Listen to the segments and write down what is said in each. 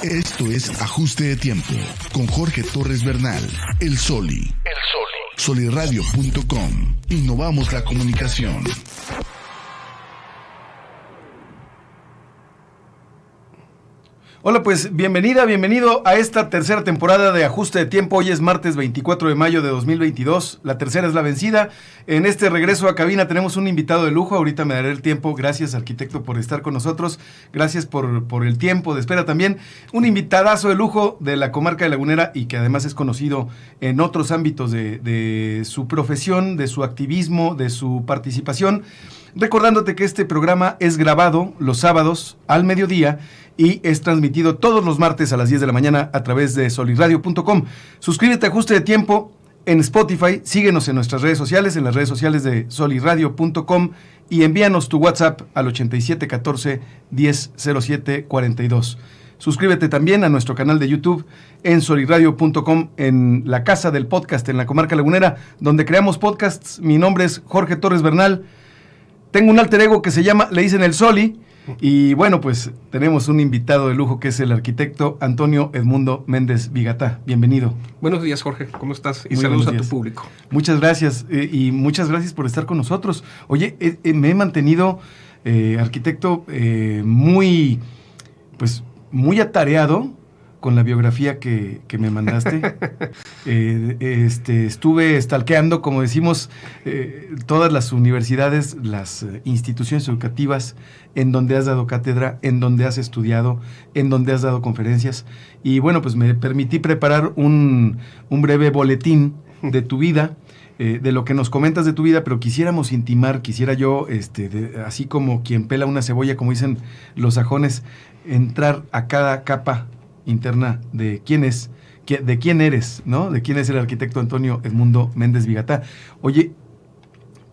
Esto es Ajuste de Tiempo con Jorge Torres Bernal, el Soli. Soliradio.com. Innovamos la comunicación. Hola, pues bienvenido a esta tercera temporada de Ajuste de Tiempo. Hoy es martes 24 de mayo de 2022. La tercera es la vencida. En este regreso a cabina tenemos un invitado de lujo. Ahorita me daré el tiempo. Gracias, arquitecto, por estar con nosotros. Gracias por el tiempo de espera también. Un invitadazo de lujo de la comarca de Lagunera y que además es conocido en otros ámbitos de su profesión, de su activismo, de su participación. Recordándote que este programa es grabado los sábados al mediodía y es transmitido todos los martes a las 10 de la mañana a través de soliradio.com. Suscríbete a Ajuste de Tiempo en Spotify, síguenos en nuestras redes sociales, en las redes sociales de soliradio.com y envíanos tu WhatsApp al 8714 1007 42. Suscríbete también a nuestro canal de YouTube en soliradio.com, en la casa del podcast en la comarca lagunera, donde creamos podcasts. Mi nombre es Jorge Torres Bernal. Tengo un alter ego que se llama, le dicen el Soli, y bueno, pues tenemos un invitado de lujo que es el arquitecto Antonio Edmundo Méndez Vigatá. Bienvenido. Buenos días, Jorge, ¿cómo estás? Y Muy saludos a días. tu público. Muchas gracias, y muchas gracias por estar con nosotros. Oye, me he mantenido, arquitecto, muy atareado con la biografía que me mandaste. Estuve stalkeando, como decimos, todas las universidades, las instituciones educativas en donde has dado cátedra, en donde has estudiado, en donde has dado conferencias. Y bueno, pues me permití preparar un breve boletín de tu vida, de lo que nos comentas de tu vida, pero quisiéramos intimar, quisiera yo, así como quien pela una cebolla, como dicen los sajones, entrar a cada capa interna de quién es, de quién eres, ¿no? De quién es el arquitecto Antonio Edmundo Méndez Vigatá. Oye,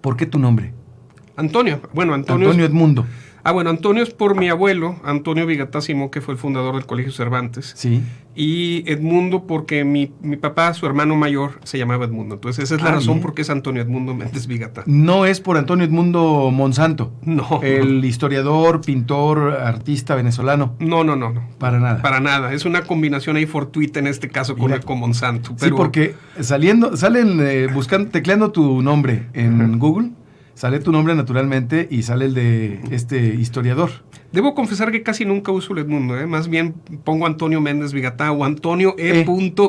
¿por qué tu nombre? Antonio Edmundo. Bueno, Antonio es por mi abuelo, Antonio Vigatá Simón, que fue el fundador del Colegio Cervantes. Sí. Y Edmundo porque mi papá, su hermano mayor, se llamaba Edmundo. Entonces esa es la razón por qué es Antonio Edmundo Méndez Vigatá. No es por Antonio Edmundo Monsanto. No. El historiador, pintor, artista venezolano. No. Para nada. Para nada. Es una combinación ahí fortuita en este caso con Monsanto. Pero... Sí, porque salen tecleando tu nombre en Google. Sale tu nombre naturalmente y sale el de este historiador. Debo confesar que casi nunca uso el Edmundo, más bien pongo Antonio Méndez Vigatá o Antonio E.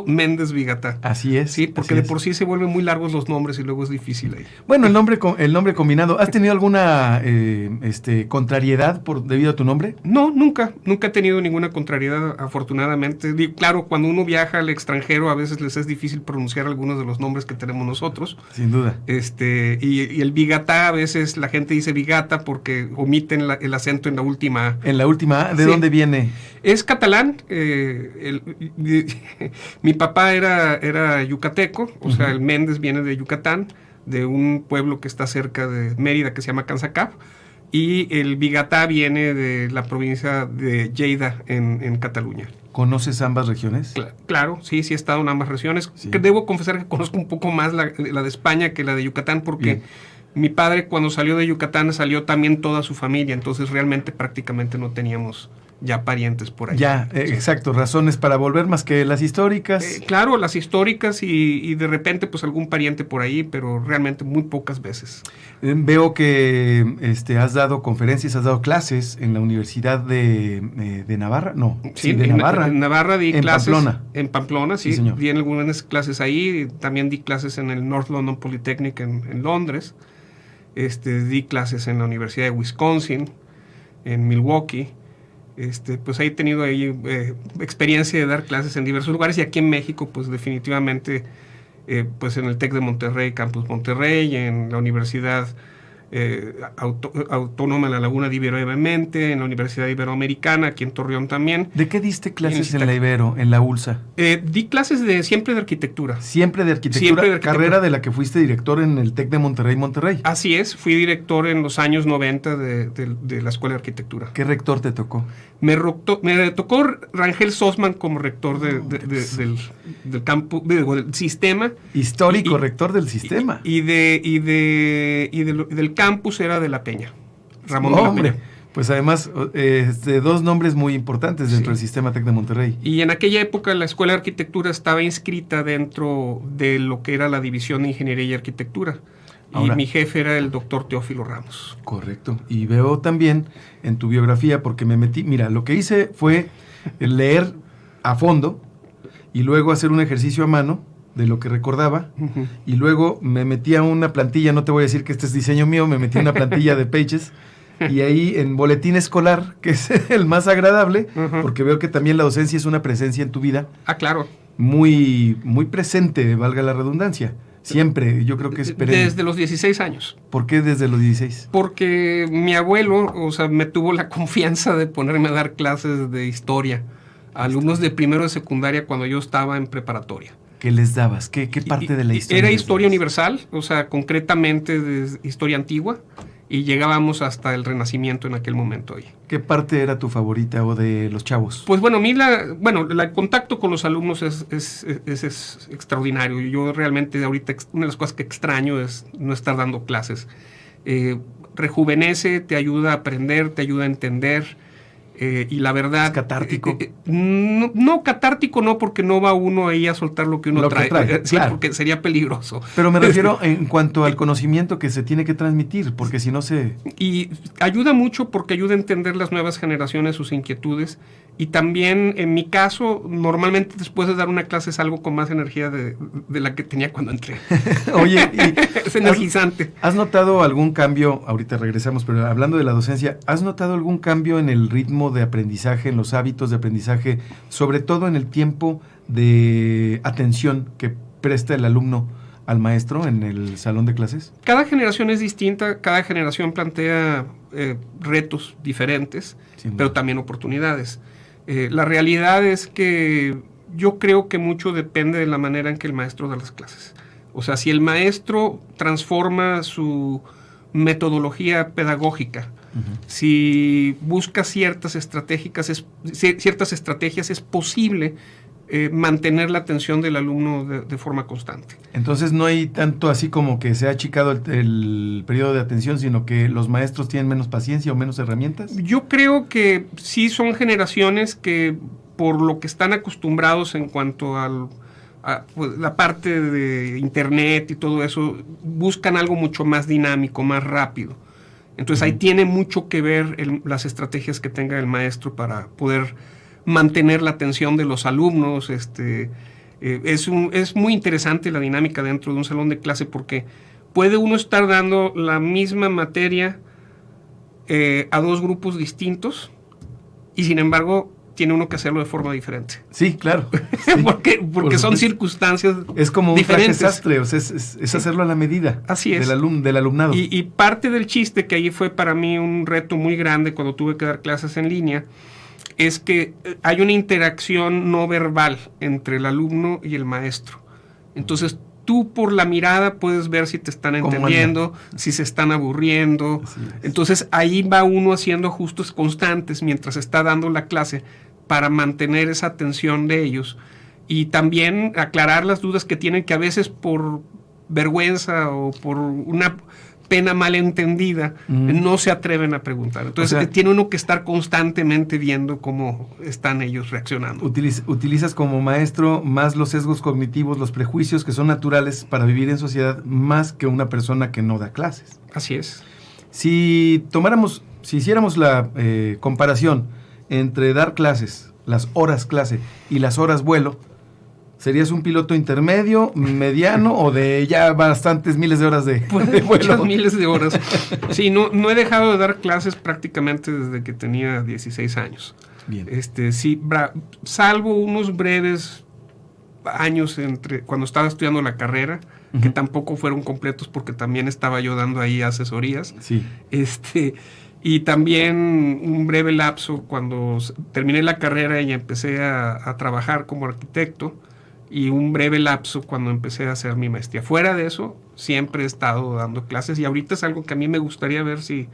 Méndez Vigatá. Así es. Sí, porque de por sí se vuelven muy largos los nombres y luego es difícil ahí. Bueno, el nombre combinado. ¿Has tenido alguna contrariedad debido a tu nombre? No, nunca he tenido ninguna contrariedad, afortunadamente. Claro, cuando uno viaja al extranjero a veces les es difícil pronunciar algunos de los nombres que tenemos nosotros. Sin duda. Y el Vigatá, a veces la gente dice Vigata porque omiten el acento en la última A. ¿En la última A? ¿De dónde viene? Es catalán. Mi papá era yucateco, o sea, el Méndez viene de Yucatán, de un pueblo que está cerca de Mérida que se llama Cansacap, y el Vigatá viene de la provincia de Lleida en Cataluña. ¿Conoces ambas regiones? Claro, sí he estado en ambas regiones. Sí. Que debo confesar que conozco un poco más la de España que la de Yucatán, porque... Bien. Mi padre cuando salió de Yucatán salió también toda su familia, entonces realmente prácticamente no teníamos ya parientes por ahí. Ya, exacto, razones para volver más que las históricas. Claro, las históricas y de repente pues algún pariente por ahí, pero realmente muy pocas veces. Veo que has dado conferencias, has dado clases en la Universidad de Navarra, no, Sí, de Navarra. En Navarra di clases. Pamplona. En Pamplona, sí señor. Di algunas clases ahí, también di clases en el North London Polytechnic en Londres. Di clases en la Universidad de Wisconsin, en Milwaukee. Pues he tenido ahí experiencia de dar clases en diversos lugares, y aquí en México pues definitivamente pues en el TEC de Monterrey, Campus Monterrey, en la Universidad Autónoma de la Laguna de Ibero, obviamente, en la Universidad Iberoamericana, aquí en Torreón también. ¿De qué diste clases en la Ibero, en la ULSA? Di clases siempre de arquitectura. Siempre de arquitectura, carrera de la que fuiste director en el TEC de Monterrey. Así es, fui director en los años 90 de la Escuela de Arquitectura. ¿Qué rector te tocó? Me tocó Rangel Sosman como rector del campus, del sistema. Histórico rector del sistema. Y del campus era de La Peña. Ramón de la Peña. Pues además, dos nombres muy importantes dentro del sistema TEC de Monterrey. Y en aquella época la Escuela de Arquitectura estaba inscrita dentro de lo que era la División de Ingeniería y Arquitectura. Ahora, y mi jefe era el doctor Teófilo Ramos. Correcto. Y veo también en tu biografía, porque me metí, mira, lo que hice fue leer a fondo y luego hacer un ejercicio a mano de lo que recordaba, y luego me metí a una plantilla, no te voy a decir que este es diseño mío, me metí a una plantilla de Pages, y ahí en boletín escolar, que es el más agradable, porque veo que también la docencia es una presencia en tu vida. Ah, claro. Muy, muy presente, valga la redundancia. Siempre, yo creo que es perenne. Desde los 16 años. ¿Por qué desde los 16? Porque mi abuelo, me tuvo la confianza de ponerme a dar clases de historia a alumnos de primero de secundaria cuando yo estaba en preparatoria. ¿Qué les dabas? ¿Qué parte de la historia? Era historia universal, concretamente de historia antigua, y llegábamos hasta el Renacimiento en aquel momento. ¿Qué parte era tu favorita o de los chavos? Pues bueno, a mí el contacto con los alumnos es extraordinario. Yo realmente ahorita una de las cosas que extraño es no estar dando clases. Rejuvenece, te ayuda a aprender, te ayuda a entender. Y la verdad... ¿Es catártico? No, catártico no, porque no va uno ahí a soltar lo que uno trae. Sí, claro. Porque sería peligroso. Pero me refiero en cuanto al conocimiento que se tiene que transmitir, porque si no se... Y ayuda mucho porque ayuda a entender las nuevas generaciones, sus inquietudes. Y también, en mi caso, normalmente después de dar una clase salgo con más energía de la que tenía cuando entré. Oye, es energizante. ¿Has notado algún cambio? Ahorita regresamos, pero hablando de la docencia, ¿has notado algún cambio en el ritmo de aprendizaje, en los hábitos de aprendizaje, sobre todo en el tiempo de atención que presta el alumno al maestro en el salón de clases? Cada generación es distinta, cada generación plantea retos diferentes, pero también oportunidades. La realidad es que yo creo que mucho depende de la manera en que el maestro da las clases. O sea, si el maestro transforma su metodología pedagógica, si busca ciertas estrategias, es posible mantener la atención del alumno de forma constante. Entonces no hay tanto así como que se ha achicado el periodo de atención, sino que los maestros tienen menos paciencia o menos herramientas. Yo creo que sí son generaciones que, por lo que están acostumbrados en cuanto a pues, la parte de internet y todo eso, buscan algo mucho más dinámico, más rápido. Entonces ahí tiene mucho que ver las estrategias que tenga el maestro para poder mantener la atención de los alumnos. Es muy interesante la dinámica dentro de un salón de clase, porque puede uno estar dando la misma materia a dos grupos distintos y sin embargo tiene uno que hacerlo de forma diferente. Sí, claro. Sí. porque son circunstancias es como diferentes. Un traje sastre, o sea, es hacerlo a la medida. Así es. Del alumnado. Y parte del chiste, que ahí fue para mí un reto muy grande cuando tuve que dar clases en línea, es que hay una interacción no verbal entre el alumno y el maestro. Entonces, tú por la mirada puedes ver si te están entendiendo, si se están aburriendo. Entonces, ahí va uno haciendo ajustes constantes mientras está dando la clase para mantener esa atención de ellos. Y también aclarar las dudas que tienen, que a veces por vergüenza o por una pena malentendida, no se atreven a preguntar. Entonces, tiene uno que estar constantemente viendo cómo están ellos reaccionando. Utilizas como maestro más los sesgos cognitivos, los prejuicios que son naturales para vivir en sociedad, más que una persona que no da clases. Así es. Si hiciéramos la comparación entre dar clases, las horas clase y las horas vuelo, ¿serías un piloto intermedio, mediano o de ya bastantes miles de horas de vuelo? Muchas miles de horas. Sí, no he dejado de dar clases prácticamente desde que tenía 16 años. Bien. Sí, salvo unos breves años cuando estaba estudiando la carrera, que tampoco fueron completos porque también estaba yo dando ahí asesorías. Sí. Y también un breve lapso cuando terminé la carrera y empecé a trabajar como arquitecto, y un breve lapso cuando empecé a hacer mi maestría. Fuera de eso, siempre he estado dando clases, y ahorita es algo que a mí me gustaría ver si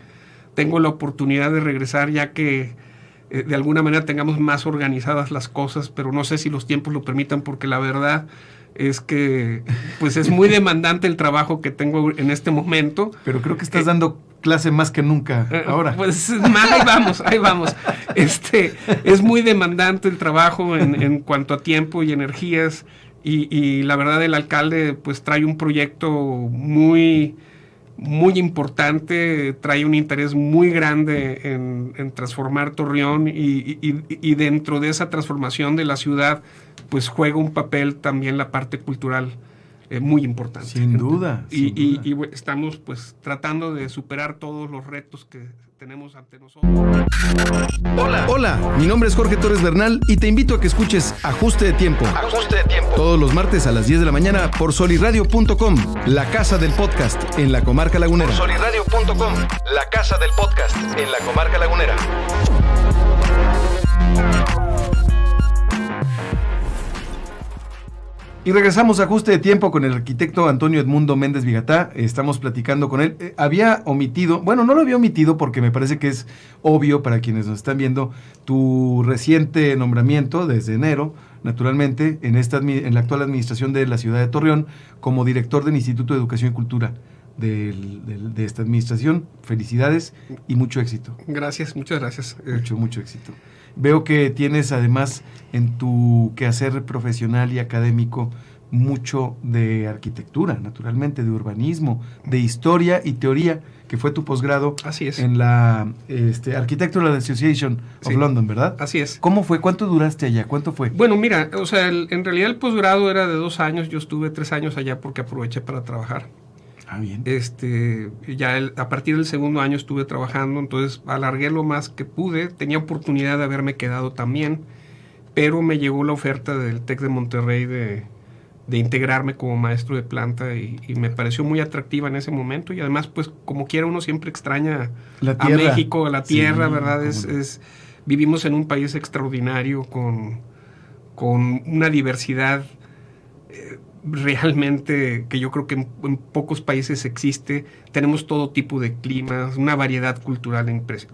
tengo la oportunidad de regresar, ya que de alguna manera tengamos más organizadas las cosas, pero no sé si los tiempos lo permitan, porque la verdad es que pues es muy demandante el trabajo que tengo en este momento. Pero creo que estás dando clase más que nunca ahora. Pues ahí vamos. Es muy demandante el trabajo en cuanto a tiempo y energías, y la verdad el alcalde pues trae un proyecto muy, muy importante, trae un interés muy grande en transformar Torreón, y dentro de esa transformación de la ciudad pues juega un papel también la parte cultural muy importante. Sin duda. Y estamos pues tratando de superar todos los retos que tenemos ante nosotros. Hola, mi nombre es Jorge Torres Bernal y te invito a que escuches Ajuste de Tiempo. Ajuste de Tiempo. Todos los martes a las 10 de la mañana por solirradio.com, la casa del podcast en la comarca lagunera. Por solirradio.com, la casa del podcast en la comarca lagunera. Y regresamos a Ajuste de Tiempo con el arquitecto Antonio Edmundo Méndez Vigatá. Estamos platicando con él. Había omitido, bueno, no lo había omitido porque me parece que es obvio para quienes nos están viendo, tu reciente nombramiento desde enero, naturalmente, en la actual administración de la ciudad de Torreón, como director del Instituto de Educación y Cultura de esta administración. Felicidades y mucho éxito. Gracias, muchas gracias. Mucho éxito. Veo que tienes además en tu quehacer profesional y académico mucho de arquitectura, naturalmente, de urbanismo, de historia y teoría, que fue tu posgrado. Así es. En la Architectural Association of London, ¿verdad? Así es. ¿Cómo fue? ¿Cuánto duraste allá? ¿Cuánto fue? Bueno, mira, o sea, en realidad el posgrado era de 2 años, yo estuve 3 años allá porque aproveché para trabajar. Ah, bien. A partir del segundo año estuve trabajando, entonces alargué lo más que pude. Tenía oportunidad de haberme quedado también, pero me llegó la oferta del TEC de Monterrey de integrarme como maestro de planta, y me pareció muy atractiva en ese momento, y además pues como quiera uno siempre extraña a México, a la tierra, sí, ¿verdad? Vivimos en un país extraordinario con una diversidad realmente que yo creo que en pocos países existe. Tenemos todo tipo de climas, una variedad cultural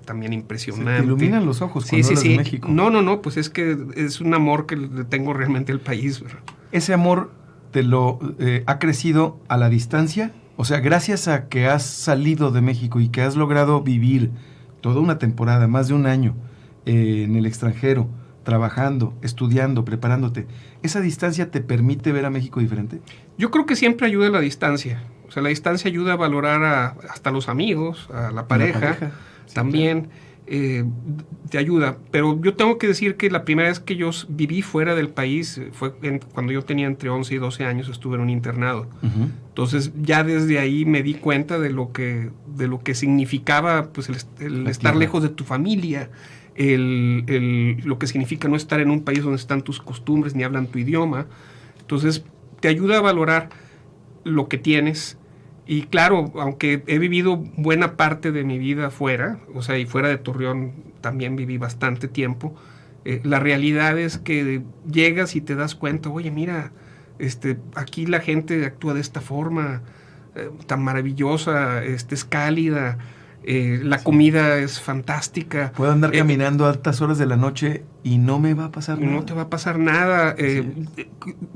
también impresionante. Se te iluminan los ojos cuando hablas de México. No, pues es que es un amor que le tengo realmente al país, ¿verdad? Ese amor te lo ha crecido a la distancia, o sea, gracias a que has salido de México y que has logrado vivir toda una temporada, más de un año en el extranjero, trabajando, estudiando, preparándote, ¿esa distancia te permite ver a México diferente? Yo creo que siempre ayuda la distancia. O sea, la distancia ayuda a valorar hasta los amigos, a la pareja sí, también, claro. Te ayuda. Pero yo tengo que decir que la primera vez que yo viví fuera del país fue cuando yo tenía entre 11 y 12 años, estuve en un internado. Uh-huh. Entonces ya desde ahí me di cuenta de lo que significaba pues el estar lejos de tu familia, lo que significa no estar en un país donde están tus costumbres ni hablan tu idioma. Entonces te ayuda a valorar lo que tienes. Y claro, aunque he vivido buena parte de mi vida fuera, o sea, y fuera de Torreón también viví bastante tiempo, la realidad es que llegas y te das cuenta, oye, mira, aquí la gente actúa de esta forma tan maravillosa, es cálida. La comida es fantástica. Puedo andar caminando a altas horas de la noche y no me va a pasar nada. No te va a pasar nada.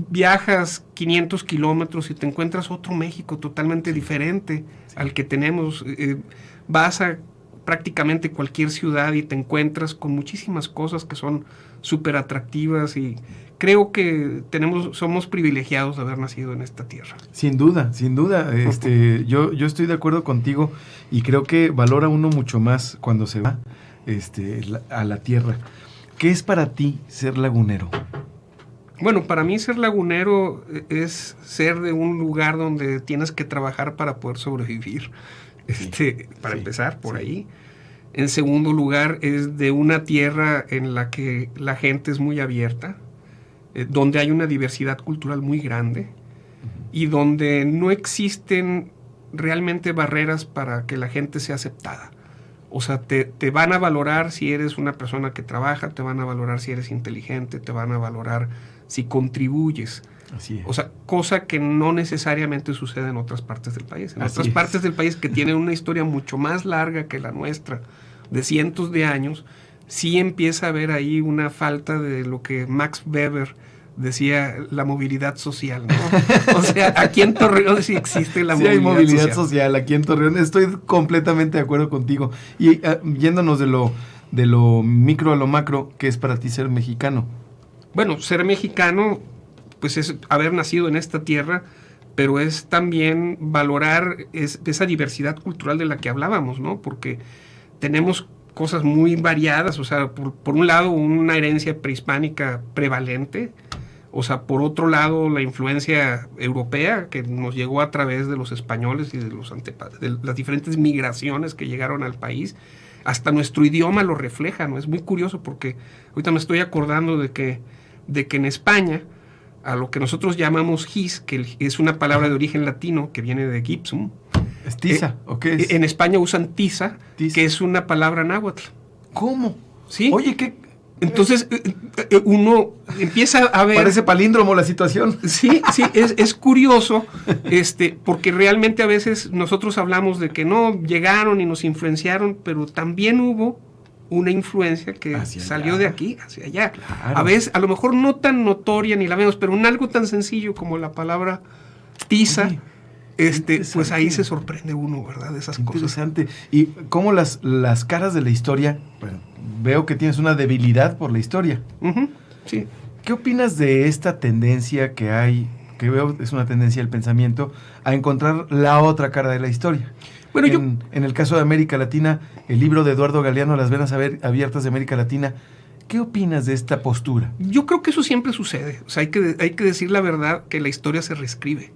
Viajas 500 kilómetros y te encuentras otro México totalmente diferente al que tenemos. Vas a prácticamente cualquier ciudad y te encuentras con muchísimas cosas que son súper atractivas, y creo que somos privilegiados de haber nacido en esta tierra. Sin duda. Yo estoy de acuerdo contigo, y creo que valora uno mucho más cuando se va a la tierra. ¿Qué es para ti ser lagunero? Bueno, para mí ser lagunero es ser de un lugar donde tienes que trabajar para poder sobrevivir. Para empezar por ahí. En segundo lugar, es de una tierra en la que la gente es muy abierta, donde hay una diversidad cultural muy grande, y donde no existen realmente barreras para que la gente sea aceptada. O sea, te van a valorar si eres una persona que trabaja, te van a valorar si eres inteligente, te van a valorar si contribuyes. Así es. O sea, cosa que no necesariamente sucede en otras partes del país. En otras partes del país que tienen una historia mucho más larga que la nuestra, de cientos de años, sí empieza a haber ahí una falta de lo que Max Weber decía la movilidad social, ¿no? O sea, aquí en Torreón sí existe la sí hay movilidad social. Aquí en Torreón. Estoy completamente de acuerdo contigo. Y yéndonos de lo micro a lo macro, ¿qué es para ti ser mexicano? Bueno, ser mexicano, pues es haber nacido en esta tierra, pero es también valorar esa diversidad cultural de la que hablábamos, ¿no? Porque tenemos cosas muy variadas, o sea, por un lado una herencia prehispánica prevalente, o sea, por otro lado la influencia europea que nos llegó a través de los españoles y de las diferentes migraciones que llegaron al país, hasta nuestro idioma lo refleja, ¿no? Es muy curioso porque ahorita me estoy acordando de que en España, a lo que nosotros llamamos gis, que es una palabra de origen latino que viene de gypsum. ¿Es tiza o qué es? En España usan tiza, que es una palabra náhuatl. ¿Cómo? Sí. Oye, ¿qué? Entonces uno empieza a ver... Parece palíndromo la situación. Sí, es curioso, porque realmente a veces nosotros hablamos de que no, llegaron y nos influenciaron, pero también hubo una influencia que hacia salió allá. De aquí hacia allá. Claro. A veces, a lo mejor no tan notoria ni la vemos, pero en algo tan sencillo como la palabra tiza, pues ahí se sorprende uno, ¿verdad? De esas cosas. Interesante. Y cómo las caras de la historia, bueno, veo que tienes una debilidad por la historia. Uh-huh, sí. ¿Qué opinas de esta tendencia que hay, que veo es una tendencia del pensamiento, a encontrar la otra cara de la historia? Bueno, en el caso de América Latina, el libro de Eduardo Galeano, Las venas abiertas de América Latina, ¿qué opinas de esta postura? Yo creo que eso siempre sucede. O sea, hay que decir la verdad, que la historia se reescribe.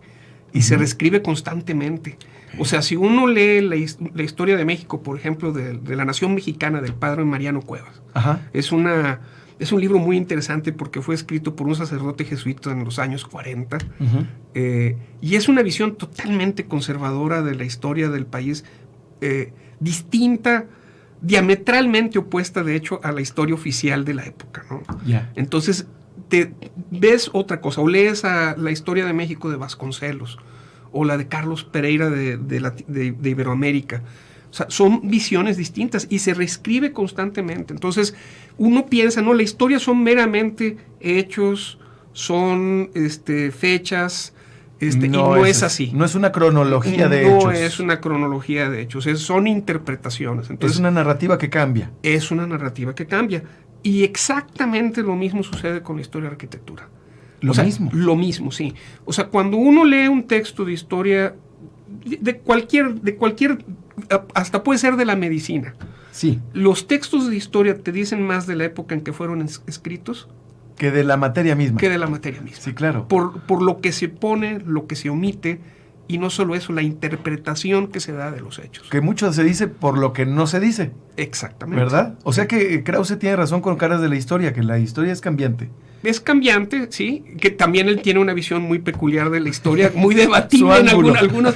Y se reescribe constantemente. O sea, si uno lee la historia de México, por ejemplo, de la nación mexicana, del padre Mariano Cuevas, Ajá. es un libro muy interesante porque fue escrito por un sacerdote jesuita en los años 40. Uh-huh. Y es una visión totalmente conservadora de la historia del país, distinta, diametralmente opuesta, de hecho, a la historia oficial de la época, ¿no? Yeah. Entonces, te ves otra cosa, o lees la historia de México de Vasconcelos, o la de Carlos Pereira de Iberoamérica. O sea, son visiones distintas y se reescribe constantemente. Entonces, uno piensa, no, la historia son meramente hechos, son fechas, y no es así. No es una cronología de hechos. No es una cronología de hechos, son interpretaciones. Entonces, es una narrativa que cambia. Es una narrativa que cambia. Y exactamente lo mismo sucede con la historia de arquitectura. Lo mismo, sí. O sea, cuando uno lee un texto de historia de cualquier, hasta puede ser de la medicina. Sí. Los textos de historia te dicen más de la época en que fueron escritos que de la materia misma. Sí, claro. Por lo que se pone, lo que se omite, y no solo eso, la interpretación que se da de los hechos. Que mucho se dice por lo que no se dice. Exactamente. ¿Verdad? O sea que Krause tiene razón con Caras de la Historia, que la historia es cambiante. Es cambiante, sí, que también él tiene una visión muy peculiar de la historia, muy debatible. Algunos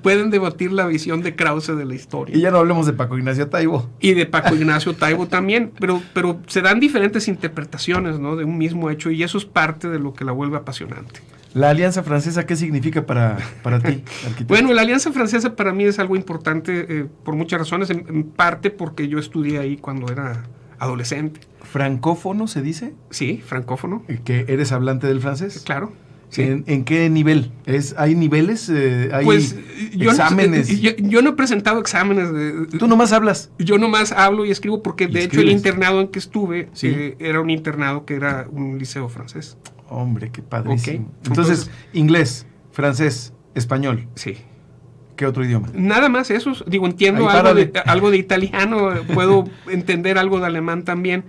pueden debatir la visión de Krause de la historia. Y ya no hablemos de Paco Ignacio Taibo. Y de Paco Ignacio Taibo también, pero se dan diferentes interpretaciones, ¿no?, de un mismo hecho, y eso es parte de lo que la vuelve apasionante. ¿La Alianza Francesa qué significa para ti, arquitecto? Bueno, la Alianza Francesa para mí es algo importante por muchas razones, en parte porque yo estudié ahí cuando era adolescente. ¿Francófono se dice? Sí, francófono. ¿Que eres hablante del francés? Claro. Sí. ¿En qué nivel? ¿Hay niveles? ¿Hay exámenes? Yo no he presentado exámenes. ¿Tú nomás hablas? Yo nomás hablo y escribo porque, de hecho, el internado en que estuve ¿sí? Era un internado que era un liceo francés. Hombre, qué padrísimo. Okay. Entonces, inglés, francés, español. Sí. ¿Qué otro idioma? Nada más eso. Digo, entiendo algo de italiano, puedo entender algo de alemán también.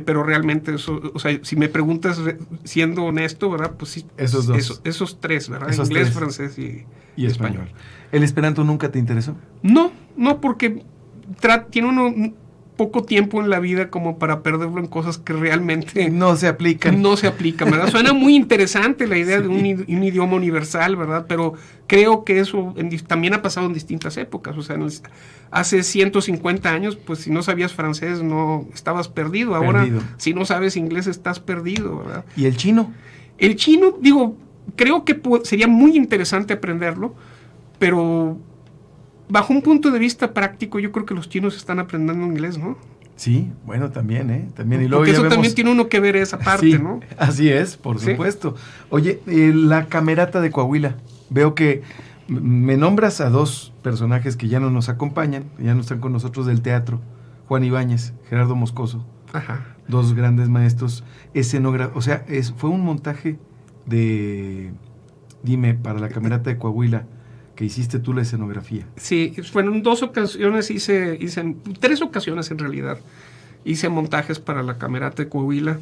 Pero realmente eso, o sea, si me preguntas siendo honesto, ¿verdad? Pues sí. Esos dos. Esos tres, ¿verdad? Esos Inglés, tres. francés y español. ¿El esperanto nunca te interesó? No, porque tiene uno poco tiempo en la vida como para perderlo en cosas que realmente no se aplican. No se aplican, ¿verdad? Suena muy interesante la idea sí. de un idioma universal, ¿verdad? Pero creo que eso también ha pasado en distintas épocas. O sea, hace 150 años, pues si no sabías francés, no estabas perdido. Ahora, si no sabes inglés, estás perdido, ¿verdad? ¿Y el chino? El chino, digo, creo que sería muy interesante aprenderlo, pero bajo un punto de vista práctico, yo creo que los chinos están aprendiendo inglés, ¿no? Sí, bueno, también, ¿eh? También. Y luego Porque ya eso vemos... también tiene uno que ver esa parte, Sí, ¿no? así es, por Sí. supuesto. Oye, la Camerata de Coahuila. Veo que me nombras a dos personajes que ya no nos acompañan, ya no están con nosotros del teatro. Juan Ibáñez, Gerardo Moscoso, Ajá. dos grandes maestros. O sea, fue un montaje dime, para la Camerata de Coahuila, que hiciste tú la escenografía. Sí, fueron 2 ocasiones, hice 3 ocasiones en realidad, hice montajes para la Camerata de Coahuila.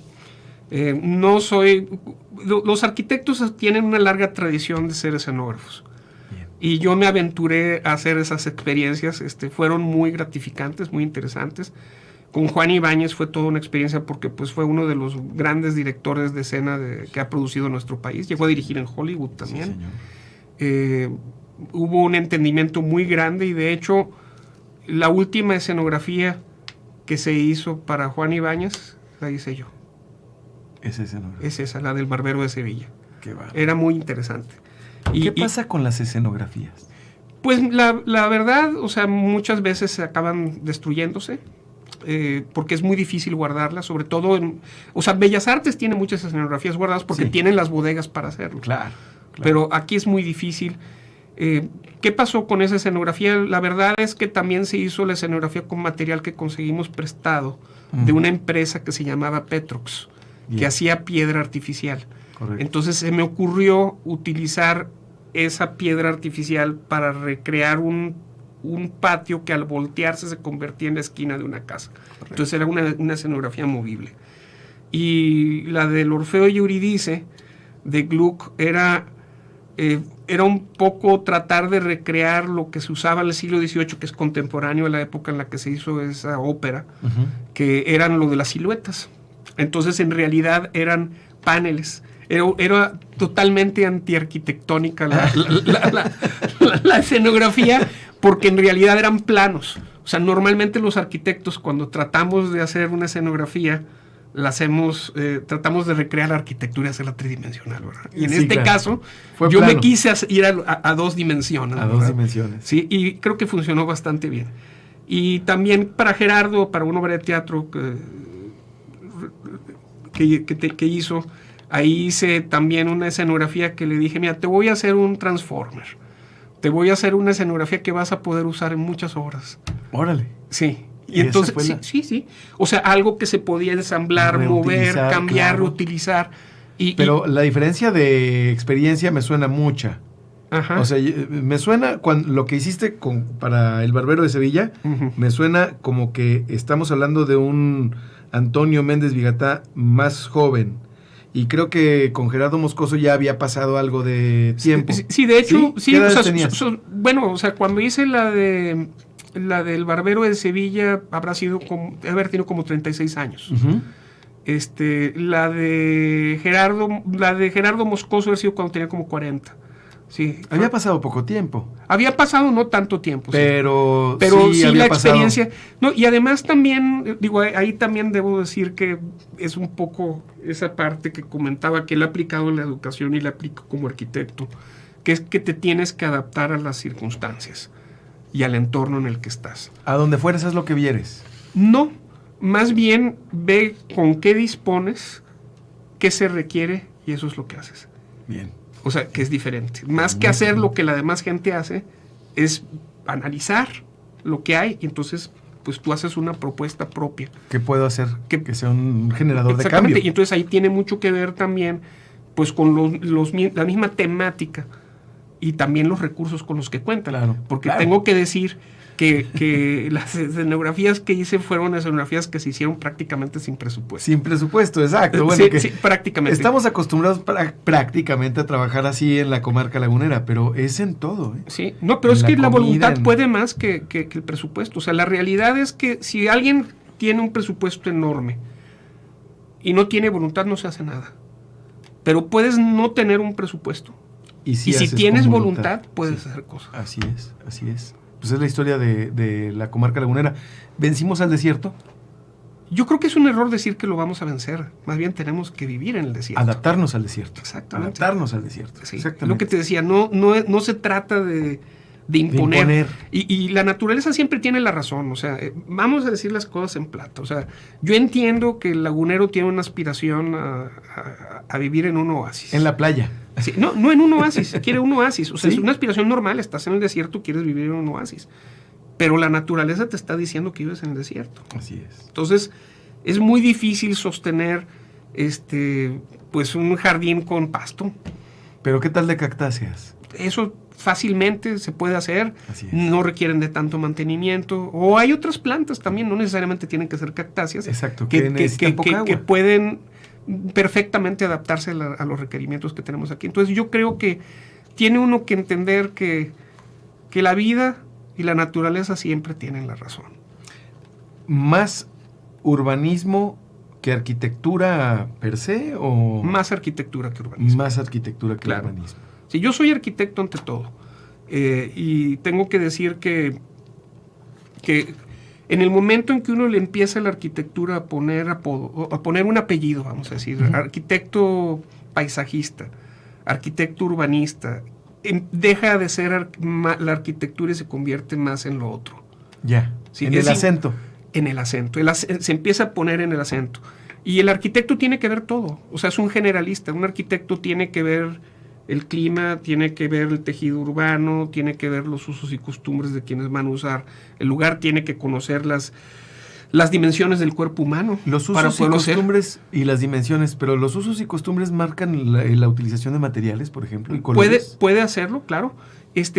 Los arquitectos tienen una larga tradición de ser escenógrafos. Bien. Y yo me aventuré a hacer esas experiencias, fueron muy gratificantes, muy interesantes. Con Juan Ibáñez fue toda una experiencia porque pues, fue uno de los grandes directores de escena que ha producido nuestro país. Llegó a dirigir en Hollywood también. Sí, señor. Hubo un entendimiento muy grande y de hecho la última escenografía que se hizo para Juan Ibáñez la hice yo. Esa escenografía. Es esa, la del Barbero de Sevilla. Qué bárbaro. Era muy interesante. ¿Qué pasa con las escenografías? Pues la verdad, o sea, muchas veces se acaban destruyéndose. Porque es muy difícil guardarlas, sobre todo o sea, Bellas Artes tiene muchas escenografías guardadas porque sí, tienen las bodegas para hacerlo. Claro. Pero aquí es muy difícil. ¿Qué pasó con esa escenografía? La verdad es que también se hizo la escenografía con material que conseguimos prestado de una empresa que se llamaba Petrox, que hacía piedra artificial. Correcto. Entonces se me ocurrió utilizar esa piedra artificial para recrear un patio que al voltearse se convertía en la esquina de una casa. Correcto. Entonces era una escenografía movible. Y la del Orfeo y Eurídice de Gluck era un poco tratar de recrear lo que se usaba en el siglo XVIII, que es contemporáneo a la época en la que se hizo esa ópera, que eran lo de las siluetas. Entonces en realidad eran paneles. Era totalmente antiarquitectónica la escenografía, porque en realidad eran planos. O sea, normalmente los arquitectos, cuando tratamos de hacer una escenografía, tratamos de recrear la arquitectura y hacerla tridimensional, ¿verdad? Y en este caso, yo me quise ir a 2 dimensiones. A 2 dimensiones. Sí, y creo que funcionó bastante bien. Y también para Gerardo, para una obra de teatro que hizo, ahí hice también una escenografía que le dije, mira, te voy a hacer un Transformer. Te voy a hacer una escenografía que vas a poder usar en muchas obras. Órale. Sí. Y entonces, sí. O sea, algo que se podía ensamblar, mover, cambiar, reutilizar. Pero la diferencia de experiencia me suena mucha. Ajá. O sea, me suena lo que hiciste para El Barbero de Sevilla, me suena como que estamos hablando de un Antonio Méndez Vigatá más joven. Y creo que con Gerardo Moscoso ya había pasado algo de tiempo. Sí, de hecho, sí. ¿Qué edad tenías? Bueno, o sea, cuando hice la del Barbero de Sevilla haber tenido como 36 años. La de Gerardo Moscoso haber sido cuando tenía como 40. Sí. Había pasado poco tiempo. Había pasado no tanto tiempo. Pero sí la experiencia. No, y además también, ahí también debo decir que es un poco esa parte que comentaba que él ha aplicado en la educación y la aplico como arquitecto, que es que te tienes que adaptar a las circunstancias y al entorno en el que estás. A donde fueres es lo que vieres. No, más bien ve con qué dispones, qué se requiere y eso es lo que haces. Bien. O sea, que es diferente. Más que hacer lo que la demás gente hace, es analizar lo que hay y entonces pues tú haces una propuesta propia. ¿Qué puedo hacer? Que sea un generador de cambio. Y entonces ahí tiene mucho que ver también pues con la misma temática y también los recursos con los que cuentan. Claro, porque tengo que decir que las escenografías que hice fueron escenografías que se hicieron prácticamente sin presupuesto. Sin presupuesto, exacto. Bueno, sí, prácticamente. Estamos acostumbrados prácticamente a trabajar así en la comarca lagunera, pero es en todo. Sí, no, pero es que la voluntad puede más que el presupuesto. O sea, la realidad es que si alguien tiene un presupuesto enorme y no tiene voluntad, no se hace nada. Pero puedes no tener un presupuesto. Y si tienes voluntad, puedes hacer cosas. Así es. Pues es la historia de la comarca lagunera. ¿Vencimos al desierto? Yo creo que es un error decir que lo vamos a vencer. Más bien tenemos que vivir en el desierto. Adaptarnos al desierto. Exactamente. Adaptarnos al desierto. Sí. Exactamente. Lo que te decía, no se trata de de imponer. imponer. Y la naturaleza siempre tiene la razón, o sea, vamos a decir las cosas en plata. O sea, yo entiendo que el lagunero tiene una aspiración a vivir en un oasis. En la playa. Sí, no en un oasis, quiere un oasis. O sea, ¿Sí? es una aspiración normal, estás en el desierto, quieres vivir en un oasis. Pero la naturaleza te está diciendo que vives en el desierto. Así es. Entonces, es muy difícil sostener pues un jardín con pasto. Pero ¿qué tal de cactáceas? Eso fácilmente se puede hacer, Así es. no requieren de tanto mantenimiento. O hay otras plantas también, no necesariamente tienen que ser cactáceas. Exacto, que necesitan poca agua. que pueden perfectamente adaptarse a los requerimientos que tenemos aquí. Entonces yo creo que tiene uno que entender que la vida y la naturaleza siempre tienen la razón. ¿Más urbanismo que arquitectura per se o Más arquitectura que urbanismo. más arquitectura que Claro. urbanismo? Sí, yo soy arquitecto ante todo. Y tengo que decir que en el momento en que uno le empieza a la arquitectura a poner apodo, a poner un apellido, vamos a decir, arquitecto paisajista, arquitecto urbanista, deja de ser la arquitectura y se convierte más en lo otro. Ya, Sí, en el acento. En el acento. Se empieza a poner en el acento. Y el arquitecto tiene que ver todo. O sea, es un generalista. Un arquitecto tiene que ver el clima, tiene que ver el tejido urbano, tiene que ver los usos y costumbres de quienes van a usar el lugar, tiene que conocer las dimensiones del cuerpo humano. Los para usos y poderlo hacer. costumbres y las dimensiones, pero los usos y costumbres marcan la utilización de materiales, por ejemplo, y colores. Puede hacerlo, claro.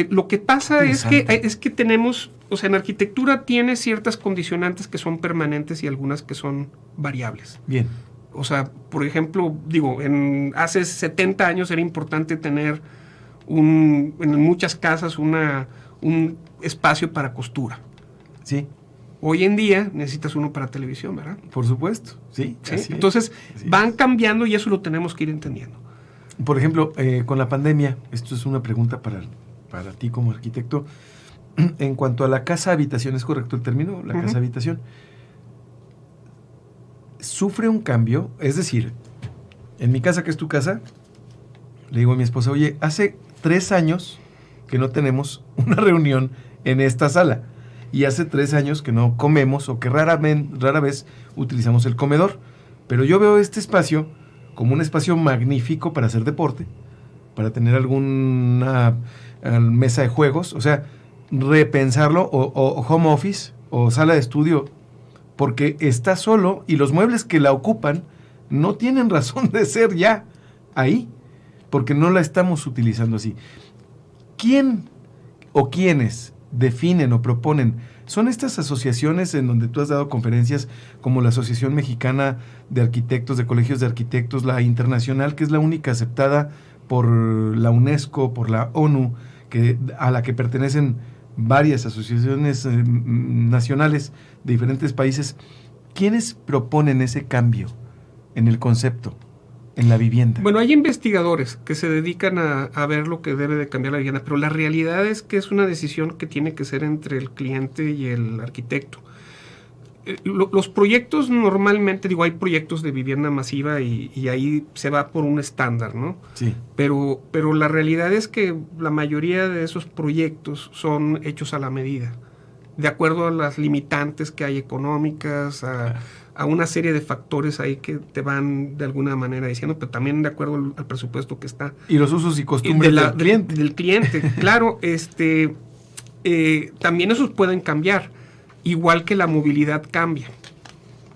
Lo que pasa es que tenemos, o sea, en arquitectura tiene ciertas condicionantes que son permanentes y algunas que son variables. Bien. O sea, por ejemplo, digo, hace 70 años era importante tener en muchas casas un espacio para costura. Sí, Hoy en día necesitas uno para televisión, ¿verdad? por supuesto. Sí, ¿Sí? así es. Entonces Así van es. cambiando y eso lo tenemos que ir entendiendo. Por ejemplo, con la pandemia, esto es una pregunta para ti como arquitecto. En cuanto a la casa-habitación, ¿es correcto el término? La casa-habitación. ¿Sufre un cambio? Es decir, en mi casa, que es tu casa, le digo a mi esposa, oye, hace 3 años que no tenemos una reunión en esta sala. Y hace 3 años que no comemos o que rara vez utilizamos el comedor. Pero yo veo este espacio como un espacio magnífico para hacer deporte, para tener alguna mesa de juegos, o sea, repensarlo, o home office, o sala de estudio, porque está solo y los muebles que la ocupan no tienen razón de ser ya ahí, porque no la estamos utilizando así. ¿Quién o quiénes definen o proponen? Son estas asociaciones en donde tú has dado conferencias, como la Asociación Mexicana de Arquitectos, de Colegios de Arquitectos, la internacional, que es la única aceptada por la UNESCO, por la ONU, a la que pertenecen varias asociaciones nacionales de diferentes países. ¿Quiénes proponen ese cambio en el concepto, en la vivienda? Bueno, hay investigadores que se dedican a ver lo que debe de cambiar la vivienda, pero la realidad es que es una decisión que tiene que ser entre el cliente y el arquitecto. Los proyectos normalmente, digo, hay proyectos de vivienda masiva y ahí se va por un estándar, ¿no? Sí. Pero la realidad es que la mayoría de esos proyectos son hechos a la medida, de acuerdo a las limitantes que hay económicas, a una serie de factores ahí que te van de alguna manera diciendo, pero también de acuerdo al presupuesto que está. Y los usos y costumbres del cliente. Del cliente, claro. También esos pueden cambiar, igual que la movilidad cambia.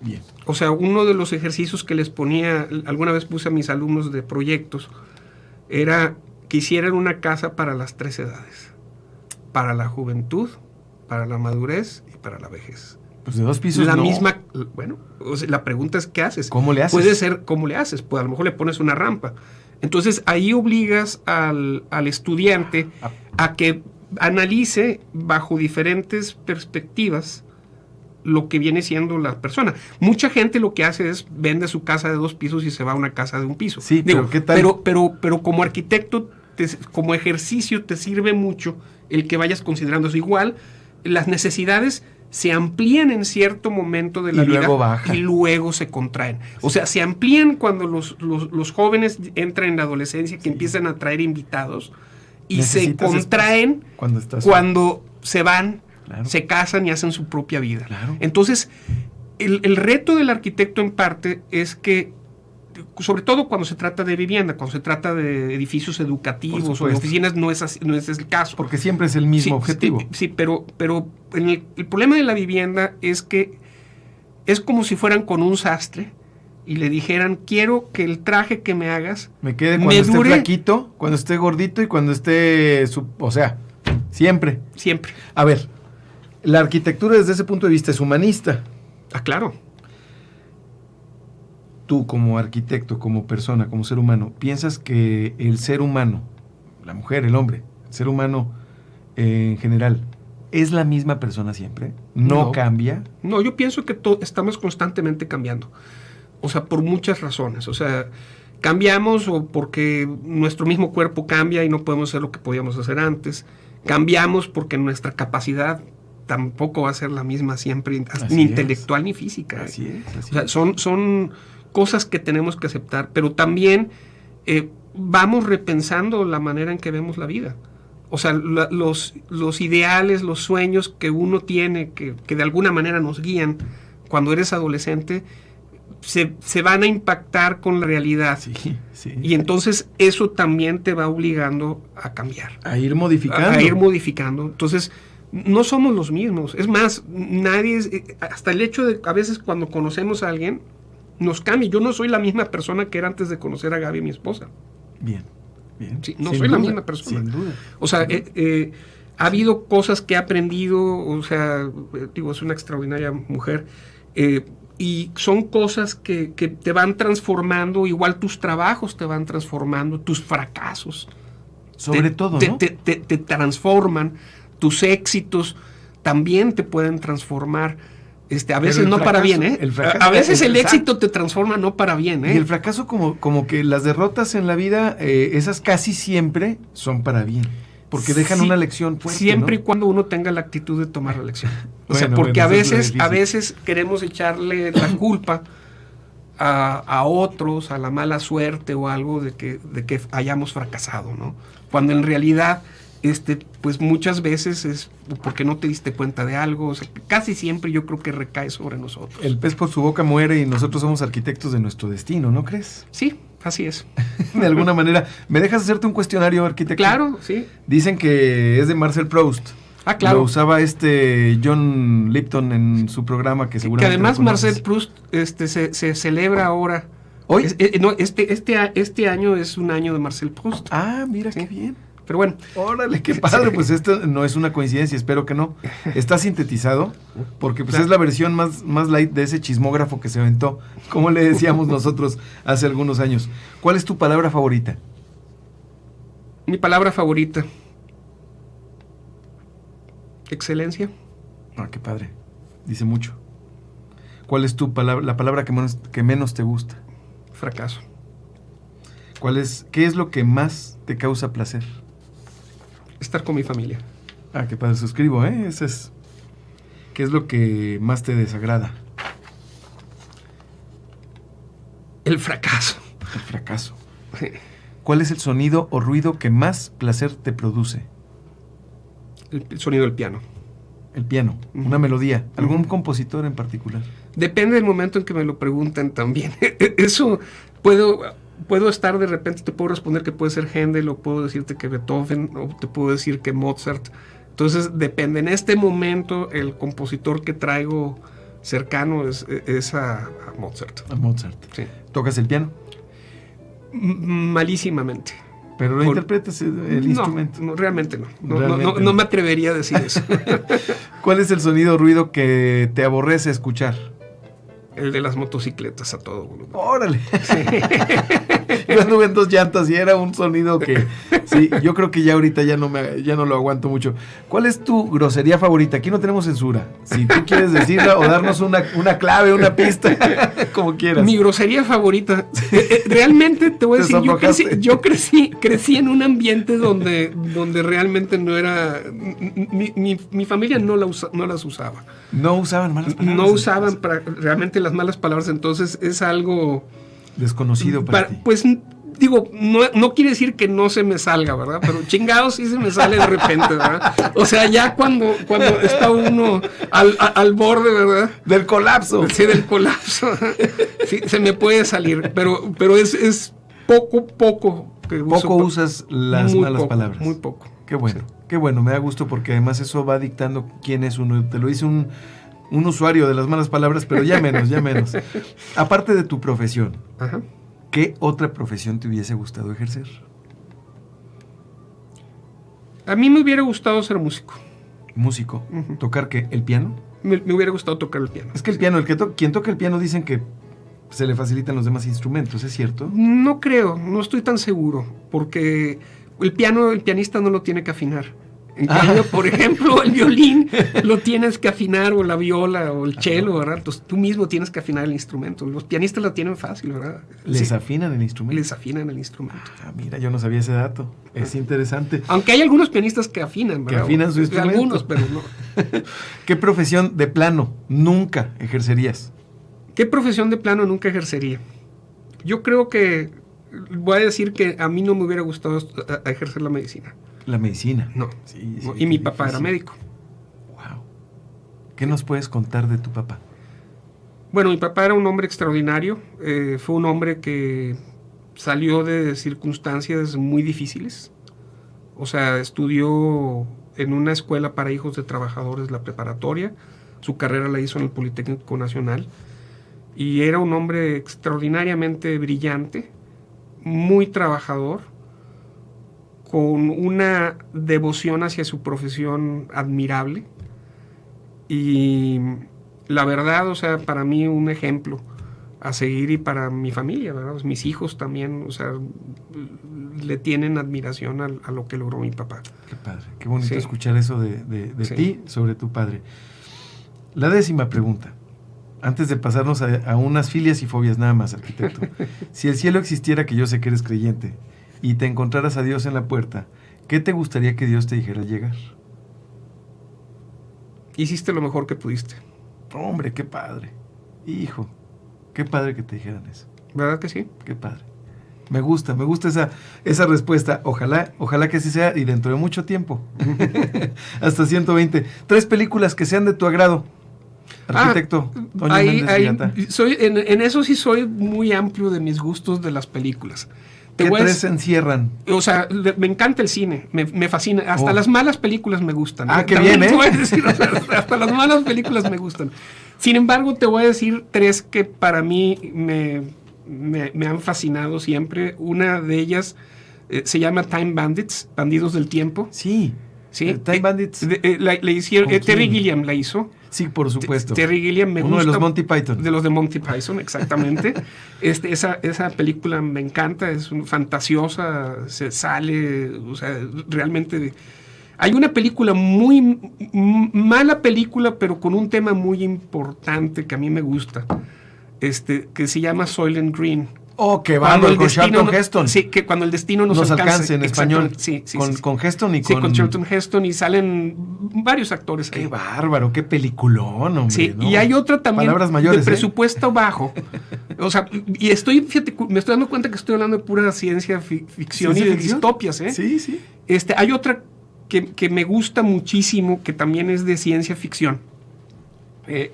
Bien. O sea, uno de los ejercicios que les ponía, alguna vez puse a mis alumnos de proyectos, era que hicieran una casa para las 3 edades. Para la juventud, para la madurez y para la vejez. Pues de 2 pisos La no. misma, bueno, o sea, la pregunta es ¿qué haces? ¿Cómo le haces? Puede ser ¿cómo le haces? Pues a lo mejor le pones una rampa. Entonces ahí obligas al estudiante a que analice bajo diferentes perspectivas lo que viene siendo la persona. Mucha gente lo que hace es vende su casa de 2 pisos y se va a una casa de 1 piso. Sí, digo, pero ¿qué tal? Pero como arquitecto, como ejercicio, te sirve mucho el que vayas considerando eso. Igual, las necesidades se amplían en cierto momento de la vida luego bajan. y luego se contraen. O sea, se amplían cuando los jóvenes entran en la adolescencia, que empiezan a traer invitados, y se contraen cuando se van, claro, se casan y hacen su propia vida. Claro. Entonces, el reto del arquitecto en parte es que, sobre todo cuando se trata de vivienda, cuando se trata de edificios educativos o de oficinas, no es el caso. Porque siempre es el mismo objetivo. Sí, pero el problema de la vivienda es que es como si fueran con un sastre y le dijeran, quiero que el traje que me hagas me quede cuando esté flaquito, cuando esté gordito y cuando esté... o sea, siempre. Siempre. A ver, la arquitectura desde ese punto de vista es humanista. Ah, claro. Tú como arquitecto, como persona, como ser humano, ¿piensas que el ser humano, la mujer, el hombre, el ser humano en general, es la misma persona siempre? ¿No cambia? No, yo pienso que estamos constantemente cambiando. O sea, por muchas razones. O sea, cambiamos o porque nuestro mismo cuerpo cambia y no podemos hacer lo que podíamos hacer antes. Cambiamos porque nuestra capacidad tampoco va a ser la misma siempre, ni intelectual ni física. Así es. O sea, son cosas que tenemos que aceptar, pero también vamos repensando la manera en que vemos la vida. O sea, los ideales, los sueños que uno tiene, que de alguna manera nos guían cuando eres adolescente, se van a impactar con la realidad. Sí. Y entonces eso también te va obligando a cambiar. A ir modificando. Entonces, no somos los mismos. Es más, hasta el hecho de a veces cuando conocemos a alguien, nos cambia. Yo no soy la misma persona que era antes de conocer a Gaby, mi esposa. Bien. Sí, no soy la misma persona. Sin duda. O sea, ha habido cosas que he aprendido, o sea, es una extraordinaria mujer, y son cosas que te van transformando, igual tus trabajos te van transformando, tus fracasos. Sobre todo, ¿no? Te transforman, tus éxitos también te pueden transformar. A veces no para bien, ¿eh? A veces el éxito te transforma no para bien, ¿eh? Y el fracaso como que las derrotas en la vida, esas casi siempre son para bien. Porque dejan una lección fuerte, siempre ¿no? Y cuando uno tenga la actitud de tomar la lección. O sea, porque a veces queremos echarle la culpa a otros, a la mala suerte o algo de que hayamos fracasado, ¿no? Cuando en realidad, pues muchas veces es porque no te diste cuenta de algo. O sea, casi siempre yo creo que recae sobre nosotros. El pez por su boca muere y nosotros somos arquitectos de nuestro destino, ¿no crees? Sí, así es. De alguna manera. ¿Me dejas hacerte un cuestionario, arquitecto? Claro, sí. Dicen que es de Marcel Proust. Ah, claro. Lo usaba John Lipton en su programa, que seguramente... Que además Marcel Proust se celebra ahora. ¿Hoy? Este año es un año de Marcel Proust. Ah, mira, sí. Qué bien. Pero bueno. Órale, qué padre. Pues esto no es una coincidencia, espero que no. Está sintetizado, porque pues es la versión más light de ese chismógrafo que se aventó, como le decíamos nosotros hace algunos años. ¿Cuál es tu palabra favorita? Mi palabra favorita. Excelencia. Ah, qué padre. Dice mucho. ¿Cuál es la palabra que menos te gusta? Fracaso. ¿Qué es lo que más te causa placer? Estar con mi familia. Ah, qué padre, suscribo, ¿eh? Ese es. ¿Qué es lo que más te desagrada? El fracaso. El fracaso. ¿Cuál es el sonido o ruido que más placer te produce? El sonido del piano. El piano, una melodía. ¿Algún compositor en particular? Depende del momento en que me lo pregunten también. Eso puedo estar de repente, te puedo responder que puede ser Händel, o puedo decirte que Beethoven, o te puedo decir que Mozart. Entonces depende. En este momento el compositor que traigo cercano es a Mozart. A Mozart. Sí. ¿Tocas el piano? Malísimamente. ¿Pero lo interpretas el instrumento? No, realmente no. No me atrevería a decir eso. ¿Cuál es el sonido o ruido que te aborrece escuchar? El de las motocicletas a todo volumen. ¡Órale! Sí. Yo anduve en 2 llantas y era un sonido que... Sí, yo creo que ya ahorita ya no lo aguanto mucho. ¿Cuál es tu grosería favorita? Aquí no tenemos censura. Si tú quieres decirla o darnos una clave, una pista, como quieras. Mi grosería favorita. Realmente te voy a decir, yo crecí en un ambiente donde realmente no era... Mi familia no las usaba. No usaban malas palabras. No usaban realmente las malas palabras, entonces es algo... desconocido para ti. Pues digo, no quiere decir que no se me salga, ¿verdad? Pero chingado sí se me sale de repente, ¿verdad? O sea, ya cuando está uno al borde, ¿verdad? Del colapso. Sí, del colapso. Sí, se me puede salir, pero es poco que uso. Poco usas las malas palabras. Muy poco. Qué bueno, Sí. qué bueno, me da gusto porque además eso va dictando quién es uno. Te lo dice un usuario de las malas palabras, pero ya menos, ya menos. Aparte de tu profesión, Ajá. ¿qué otra profesión te hubiese gustado ejercer? A mí me hubiera gustado ser músico. Músico. Ujú. ¿Tocar qué? ¿El piano? Me hubiera gustado tocar el piano. Es que el piano, quien toca el piano dicen que se le facilitan los demás instrumentos, ¿es cierto? No creo, no estoy tan seguro, porque el pianista no lo tiene que afinar. En cambio, por ejemplo, el violín lo tienes que afinar, o la viola, o el cello, ¿verdad? Entonces tú mismo tienes que afinar el instrumento. Los pianistas lo tienen fácil, ¿verdad? ¿Les Sí, afinan el instrumento? les afinan el instrumento. Ah, mira, yo no sabía ese dato. Es interesante. Aunque hay algunos pianistas que afinan, ¿verdad? Que afinan su instrumento. Algunos, pero no. ¿Qué profesión de plano nunca ejercerías? ¿Qué profesión de plano nunca ejercería? Yo creo que voy a decir que a mí no me hubiera gustado a ejercer la medicina. La medicina. No. Sí, sí, Y mi qué papá era difícil. médico. Wow. ¿Qué nos puedes contar de tu papá? Bueno, mi papá era un hombre extraordinario. Fue un hombre que salió de circunstancias muy difíciles. O sea, estudió en una escuela para hijos de trabajadores, la preparatoria. Su carrera la hizo en el Politécnico Nacional. Y era un hombre extraordinariamente brillante, muy trabajador, con una devoción hacia su profesión admirable. Y la verdad, o sea, para mí un ejemplo a seguir, y para mi familia, ¿verdad? Pues mis hijos también, o sea, le tienen admiración a lo que logró mi papá. Qué padre. Qué bonito Sí. escuchar eso de Sí. ti sobre tu padre. La 10ª pregunta. Antes de pasarnos a unas filias y fobias nada más, arquitecto. Si el cielo existiera, que yo sé que eres creyente, y te encontraras a Dios en la puerta, ¿qué te gustaría que Dios te dijera al llegar? Hiciste lo mejor que pudiste. Hombre, qué padre. Hijo, qué padre que te dijeran eso. ¿Verdad que sí? Qué padre. Me gusta esa respuesta. Ojalá que así sea y dentro de mucho tiempo. Hasta 120. 3 películas que sean de tu agrado. Arquitecto Toño Méndez Virata. En eso sí soy muy amplio de mis gustos de las películas. ¿Qué voy a 3 dec- se encierran? O sea, me encanta el cine, me fascina. Hasta Oh. las malas películas me gustan. Ah, qué También bien, te ¿eh? voy a decir, o sea, hasta las malas películas me gustan. Sin embargo, te voy a decir 3 que para mí me han fascinado siempre. Una de ellas se llama Time Bandits, Bandidos del Tiempo. Sí. ¿Sí? Time Bandits. La hicieron, ¿Con Terry quién? Gilliam la hizo. Sí, por supuesto. Terry Gilliam me Uno gusta. de los Monty Python. De los de Monty Python, exactamente. Esa película me encanta, es fantasiosa, se sale, o sea, realmente... Hay una película mala película, pero con un tema muy importante que a mí me gusta, que se llama Soylent Green. Oh, qué Cuando bárbaro, el con destino Charlton no- Heston. Sí, que cuando el destino Nos alcance en español. Exactamente, sí, con, sí. con Heston y Sí, con... con Charlton Heston, y salen varios actores ahí. Qué bárbaro, qué peliculón, hombre. Sí, ¿no? y hay otra también Palabras mayores, de presupuesto bajo. O sea, y fíjate, me estoy dando cuenta que estoy hablando de pura ciencia ficción y de distopias, ¿eh? Sí, sí. Hay otra que me gusta muchísimo, que también es de ciencia ficción,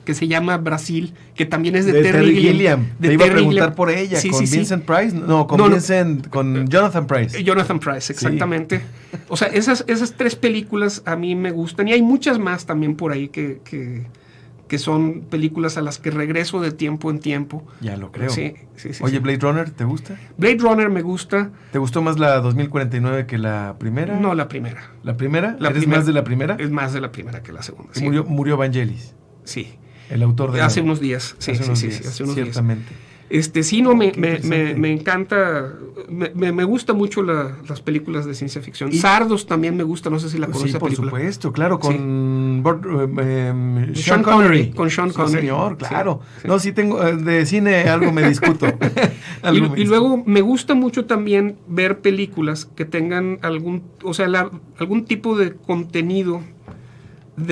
que se llama Brasil, que también es de Terry Gilliam. Te iba a preguntar por ella, Sí, con sí, sí. Vincent Price. No, con No, no. con Jonathan Price. Jonathan Price, exactamente. O sea, esas 3 películas a mí me gustan, y hay muchas más también por ahí que son películas a las que regreso de tiempo en tiempo. Ya lo creo. Sí. Oye, sí. Blade Runner, ¿te gusta? Blade Runner me gusta. ¿Te gustó más la 2049 que la primera? No, la primera. ¿La primera? La ¿Eres primera. más de la primera? Es más de la primera que la segunda. Sí. Murió Vangelis, Sí. el autor de... Hace unos días. Sí, hace unos sí, días, hace unos días. ciertamente. Sí, no, Qué interesante. me encanta, me gusta mucho las películas de ciencia ficción. Y- Sardos también me gusta, no sé si la conoces Sí, esa por película. supuesto, claro, con Sean Sean Connery. Connery, con Sean Sí, Connery. señor, Sí, claro. sí. No, sí tengo, de cine algo me discuto. Algo me Y luego me gusta mucho también ver películas que tengan algún tipo de contenido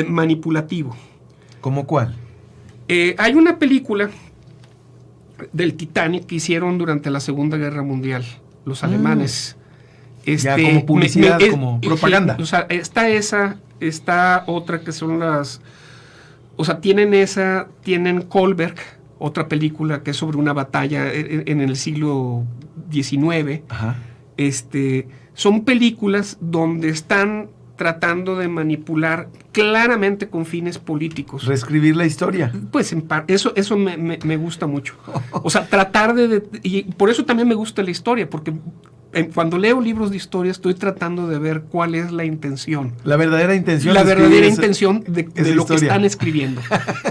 manipulativo. discuto. ¿Cómo cuál? Hay una película del Titanic que hicieron durante la Segunda Guerra Mundial, los alemanes. Ya como publicidad, como propaganda. O sea, está otra que son las... O sea, tienen Kolberg, otra película que es sobre una batalla en el siglo XIX. Ajá. Son películas donde están tratando de manipular claramente con fines políticos. Reescribir la historia. Pues eso me gusta mucho. O sea, tratar y por eso también me gusta la historia, porque cuando leo libros de historia estoy tratando de ver cuál es la intención. La verdadera intención. La verdadera intención de lo que historia. están escribiendo.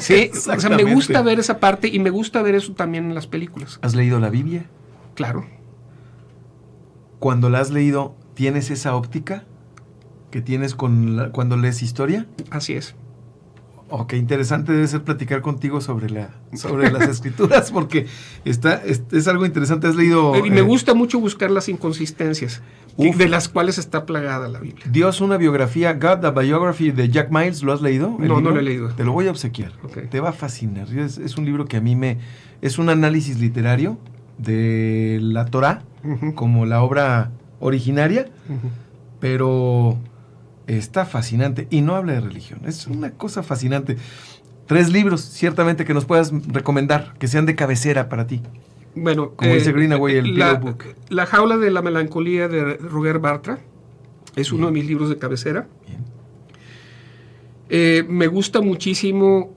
¿Sí? O sea, me gusta ver esa parte y me gusta ver eso también en las películas. ¿Has leído la Biblia? Claro. Cuando la has leído, ¿tienes esa óptica que tienes cuando lees historia? Así es. Oh, qué interesante debe ser platicar contigo sobre las escrituras, porque es algo interesante. Has leído... Y me gusta mucho buscar las inconsistencias, de las cuales está plagada la Biblia. Dios, una biografía, God, the Biography de Jack Miles, ¿lo has leído? No lo he leído. Te lo voy a obsequiar. Okay. Te va a fascinar. Es un libro que a mí es un análisis literario de la Torá, como la obra originaria, pero... está fascinante y no habla de religión. Es una cosa fascinante. 3 libros, ciertamente, que nos puedas recomendar, que sean de cabecera para ti. Bueno, como dice Greenaway, el Pillow Book. La jaula de la melancolía de Roger Bartra es uno de mis libros de cabecera. Me gusta muchísimo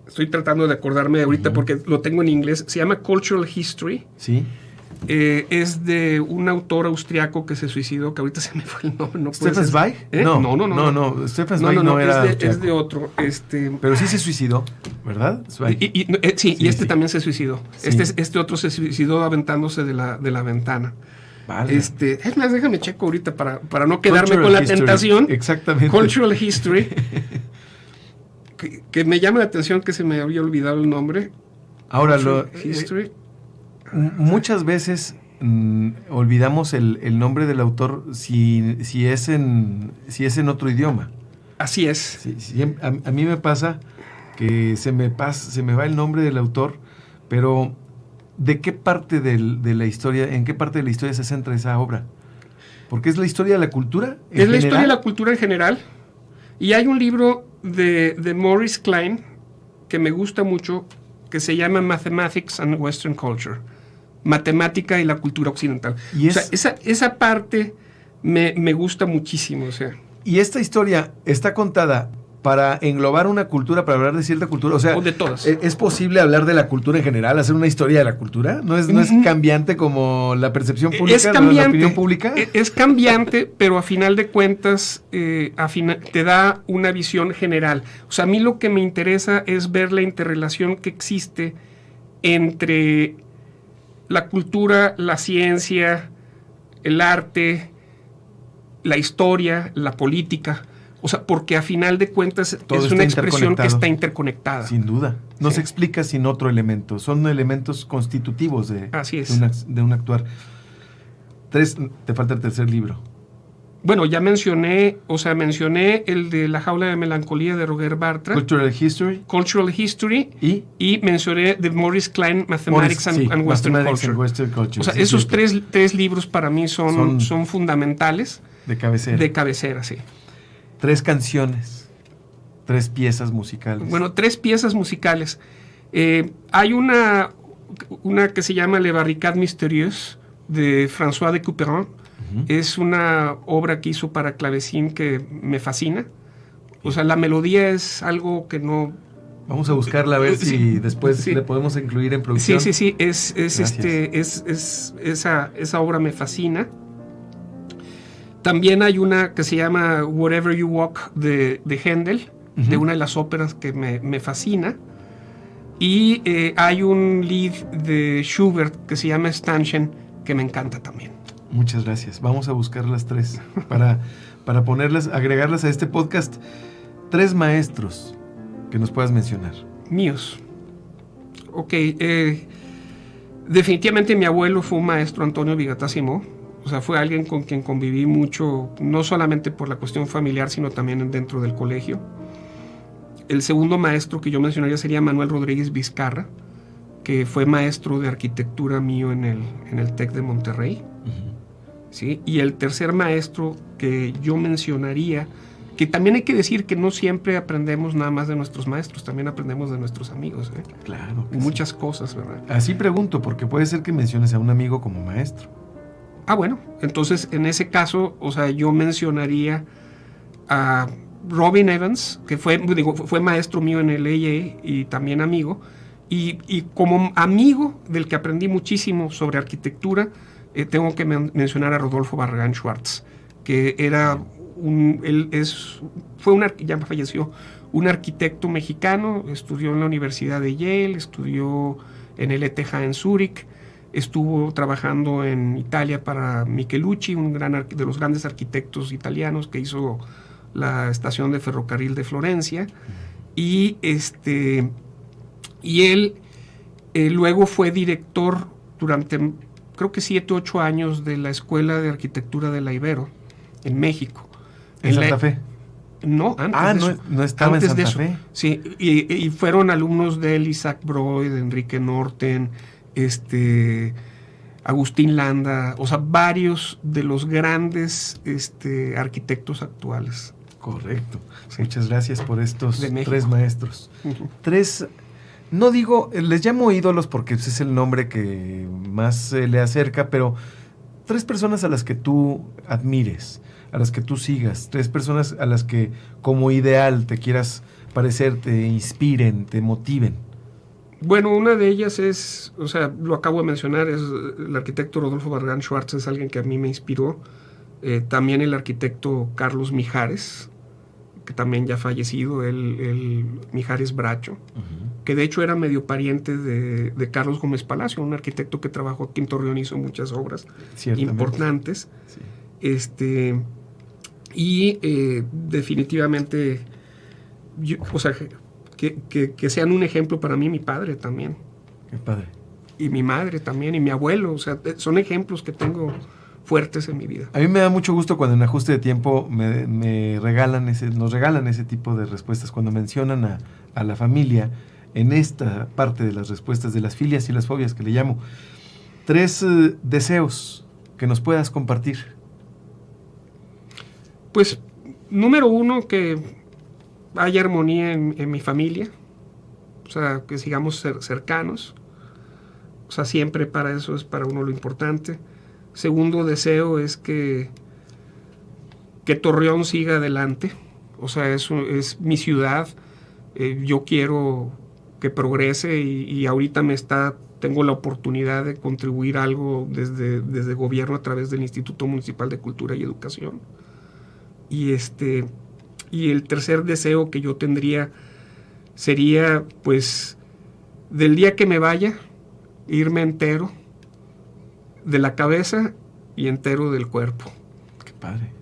estoy tratando de acordarme ahorita porque lo tengo en inglés. Se llama Cultural History. Sí. Es de un autor austriaco que se suicidó, que ahorita se me fue el nombre. No ¿Stefan Zweig? No. Stefan Zweig no era es de otro. Pero sí se suicidó, ¿verdad? Sí, y también se suicidó. Sí. Este otro se suicidó aventándose de la ventana. Vale. Es más, déjame checo ahorita para no quedarme con la tentación. Exactamente. Cultural History. que me llama la atención que se me había olvidado el nombre. Ahora History. Muchas veces olvidamos el nombre del autor si es en otro idioma. Así es. Sí, a mí me pasa que se me va el nombre del autor, pero ¿de qué parte de la historia, en qué parte de la historia se centra esa obra? Porque es la historia de la cultura en general. La historia de la cultura en general. Y hay un libro de Maurice Klein que me gusta mucho, que se llama Mathematics and Western Culture. Matemática y la cultura occidental. O sea, esa parte me gusta muchísimo. O sea. Y esta historia está contada para englobar una cultura, para hablar de cierta cultura. O sea, de todas. ¿Es posible hablar de la cultura en general, hacer una historia de la cultura? ¿No es cambiante como la percepción pública? Es cambiante, la opinión pública? Es cambiante, pero a final de cuentas te da una visión general. O sea, a mí lo que me interesa es ver la interrelación que existe entre la cultura, la ciencia, el arte, la historia, la política. O sea, porque a final de cuentas todo es una expresión que está interconectada. Sin duda. No se explica sin otro elemento. Son elementos constitutivos de un actuar. 3, te falta el tercer libro. Bueno, ya mencioné el de La jaula de melancolía de Roger Bartra. Cultural History. Y mencioné de Maurice Klein, Mathematics and Western Culture. O sea, esos tres libros para mí son fundamentales. De cabecera. De cabecera, sí. 3 canciones, 3 piezas musicales. Bueno, 3 piezas musicales. Hay una que se llama Le Barricade Mystérieuse de François de Couperin. Es una obra que hizo para clavecín que me fascina. O sea, la melodía es algo que no... Vamos a buscarla a ver si después le podemos incluir en producción. Sí. Esa obra me fascina. También hay una que se llama Wherever You Walk de Händel, de una de las óperas que me fascina. Y hay un lied de Schubert que se llama Stanchen, que me encanta también. Muchas gracias. Vamos a buscar las 3 para ponerlas, agregarlas a este podcast. 3 maestros que nos puedas mencionar. Míos. Ok. Definitivamente mi abuelo fue un maestro, Antonio Vigata Simó. O sea, fue alguien con quien conviví mucho, no solamente por la cuestión familiar, sino también dentro del colegio. El segundo maestro que yo mencionaría sería Manuel Rodríguez Vizcarra. que fue maestro de arquitectura mío en el TEC de Monterrey. ¿Sí? Y el tercer maestro que yo mencionaría, que también hay que decir que no siempre aprendemos nada más de nuestros maestros, también aprendemos de nuestros amigos. Claro. Muchas cosas, ¿verdad? Así pregunto, porque puede ser que menciones a un amigo como maestro. Bueno, entonces en ese caso, o sea, yo mencionaría a Robin Evans, que fue maestro mío en el AA y también amigo, y como amigo del que aprendí muchísimo sobre arquitectura, tengo que mencionar a Rodolfo Barragán Schwartz, que era ya falleció, un arquitecto mexicano, estudió en la Universidad de Yale, estudió en el ETH en Zúrich, estuvo trabajando en Italia para Michelucci, de los grandes arquitectos italianos que hizo la estación de ferrocarril de Florencia, y él luego fue director durante creo que 7 u 8 años de la Escuela de Arquitectura de la Ibero en México. ¿En Santa Fe? No, antes de eso. No estaba antes en Santa Fe. Sí, y fueron alumnos de él, Isaac Broyd, Enrique Norten, Agustín Landa, o sea, varios de los grandes arquitectos actuales. Correcto. Sí. Muchas gracias por estos 3 maestros. Uh-huh. 3, no digo, les llamo ídolos porque ese es el nombre que más se le acerca, pero 3 personas a las que tú admires, a las que tú sigas, 3 personas a las que como ideal te quieras parecer, te inspiren, te motiven. Bueno, una de ellas es, o sea, lo acabo de mencionar, es el arquitecto Rodolfo Barragán Schwartz, es alguien que a mí me inspiró. También el arquitecto Carlos Mijares, que también ya fallecido, el Mijares Bracho, que de hecho era medio pariente de Carlos Gómez Palacio, un arquitecto que trabajó aquí en Torreón, hizo muchas obras importantes. Sí. Definitivamente, o sea, que sean un ejemplo para mí, mi padre también. Qué padre. Y mi madre también, y mi abuelo, o sea, son ejemplos que tengo fuertes en mi vida. A mí me da mucho gusto cuando en Ajuste de Tiempo nos regalan ese tipo de respuestas, cuando mencionan a la familia en esta parte de las respuestas de las filias y las fobias que le llamo. 3 deseos que nos puedas compartir. Pues, número 1, que haya armonía en mi familia, o sea, que sigamos cercanos, o sea, siempre para eso es para uno lo importante. Segundo deseo es que Torreón siga adelante, o sea, es mi ciudad, yo quiero que progrese y ahorita tengo la oportunidad de contribuir algo desde gobierno a través del Instituto Municipal de Cultura y Educación. Y el tercer deseo que yo tendría sería, pues, del día que me vaya, irme entero de la cabeza y entero del cuerpo. Qué padre,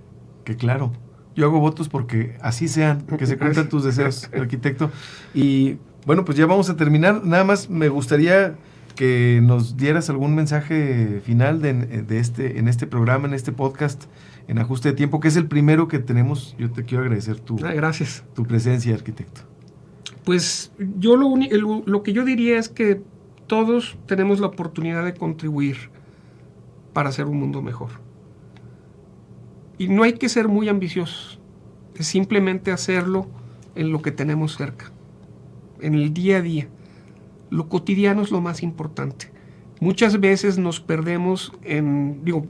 qué claro. Yo hago votos porque así sean, que se cumplan tus deseos, arquitecto. Y bueno, pues ya vamos a terminar. Nada más me gustaría que nos dieras algún mensaje final en este programa, en este podcast, en Ajuste de Tiempo, que es el primero que tenemos. Yo te quiero agradecer gracias. Tu presencia, arquitecto. Pues yo lo que yo diría es que todos tenemos la oportunidad de contribuir para hacer un mundo mejor. Y no hay que ser muy ambiciosos, es simplemente hacerlo en lo que tenemos cerca, en el día a día. Lo cotidiano es lo más importante. Muchas veces nos perdemos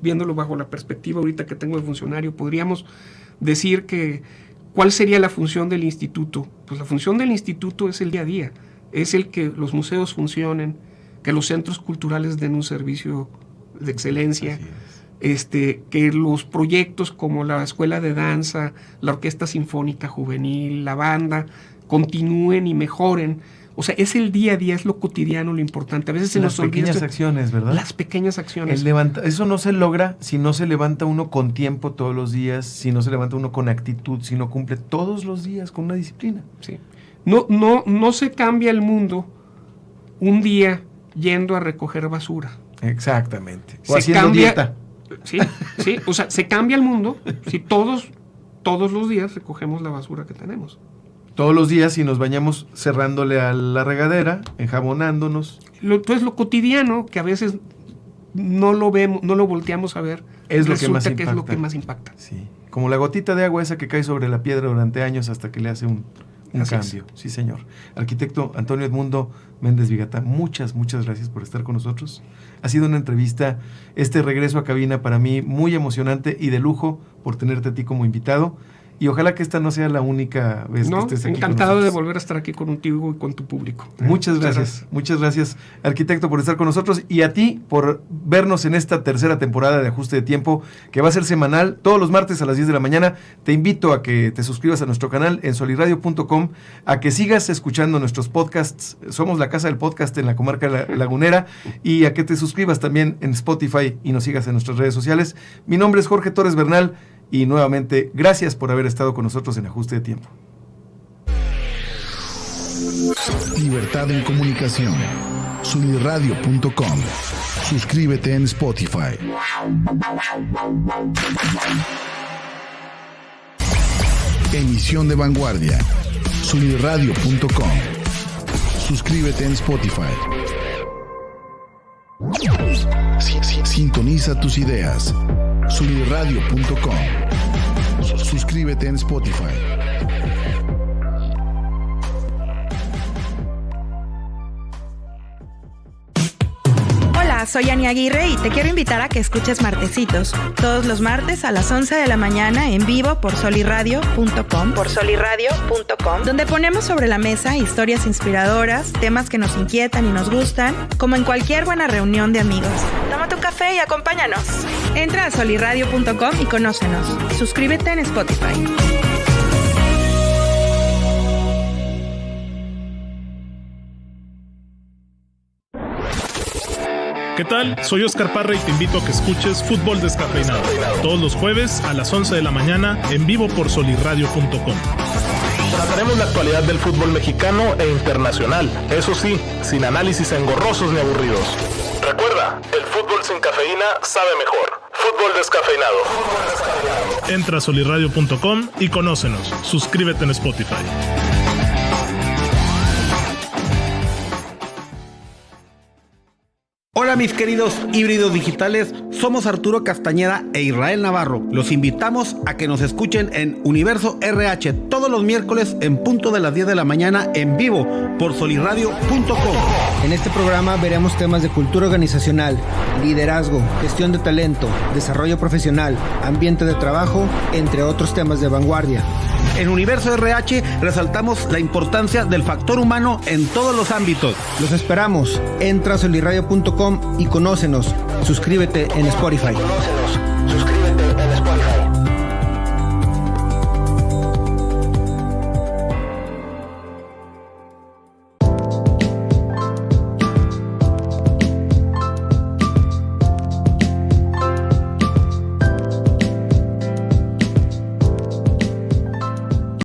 viéndolo bajo la perspectiva ahorita que tengo de funcionario, podríamos decir que ¿cuál sería la función del instituto? Pues la función del instituto es el día a día, es el que los museos funcionen, que los centros culturales den un servicio de excelencia, que los proyectos como la escuela de danza, la orquesta sinfónica juvenil, la banda, continúen y mejoren. O sea, es el día a día, es lo cotidiano, lo importante. A veces se nos olvida. Las pequeñas acciones, ¿verdad? Las pequeñas acciones. Eso no se logra si no se levanta uno con tiempo todos los días, si no se levanta uno con actitud, si no cumple todos los días con una disciplina. Sí. No se cambia el mundo un día yendo a recoger basura. Exactamente. O haciendo dieta. Sí, o sea, se cambia el mundo si todos los días recogemos la basura que tenemos. todos los días y nos bañamos cerrándole a la regadera, enjabonándonos. Entonces lo cotidiano, que a veces no lo vemos, no lo volteamos a ver, Es lo que más resulta que impacta. es lo que más impacta. Sí, como la gotita de agua esa que cae sobre la piedra durante años hasta que le hace un Así cambio. Sí, señor. Arquitecto Antonio Edmundo Méndez Vigata, muchas gracias por estar con nosotros. Ha sido una entrevista, este regreso a cabina para mí muy emocionante y de lujo por tenerte a ti como invitado. Y ojalá que esta no sea la única vez que estés aquí. Encantado con de nosotros. volver a estar aquí contigo y con tu público. Muchas gracias, arquitecto, por estar con nosotros y a ti por vernos en esta tercera temporada de Ajuste de Tiempo, que va a ser semanal, todos los martes a las 10 de la mañana. Te invito a que te suscribas a nuestro canal en solirradio.com, a que sigas escuchando nuestros podcasts. Somos la casa del podcast en la comarca lagunera, y a que te suscribas también en Spotify y nos sigas en nuestras redes sociales. Mi nombre es Jorge Torres Bernal y nuevamente gracias por haber estado con nosotros en Ajuste de Tiempo. Libertad en comunicación. Solirradio.com. Suscríbete en Spotify. Emisión de vanguardia. Solirradio.com. Suscríbete en Spotify. Sintoniza tus ideas. Solirradio.com. Suscríbete en Spotify. Hola, soy Ani Aguirre y te quiero invitar a que escuches Martecitos, todos los martes a las 11 de la mañana en vivo por solirradio.com, donde ponemos sobre la mesa historias inspiradoras, temas que nos inquietan y nos gustan, como en cualquier buena reunión de amigos. Tómate un café y acompáñanos. Entra a solirradio.com y conócenos. Suscríbete en Spotify. ¿Qué tal? Soy Oscar Parra y te invito a que escuches Fútbol Descafeinado todos los jueves a las 11 de la mañana en vivo por solirradio.com. Trataremos la actualidad del fútbol mexicano e internacional, eso sí, sin análisis engorrosos ni aburridos. Recuerda, el fútbol sin cafeína sabe mejor. Fútbol Descafeinado. Entra a solirradio.com y conócenos. Suscríbete en Spotify. Hola mis queridos híbridos digitales, somos Arturo Castañeda e Israel Navarro. Los invitamos a que nos escuchen en Universo RH todos los miércoles en punto de las 10 de la mañana en vivo por solirradio.com. En este programa veremos temas de cultura organizacional, liderazgo, gestión de talento, desarrollo profesional, ambiente de trabajo, entre otros temas de vanguardia. En Universo RH resaltamos la importancia del factor humano en todos los ámbitos. Los esperamos. Entra a solirradio.com y conócenos. Suscríbete en Spotify. Suscríbete en Spotify.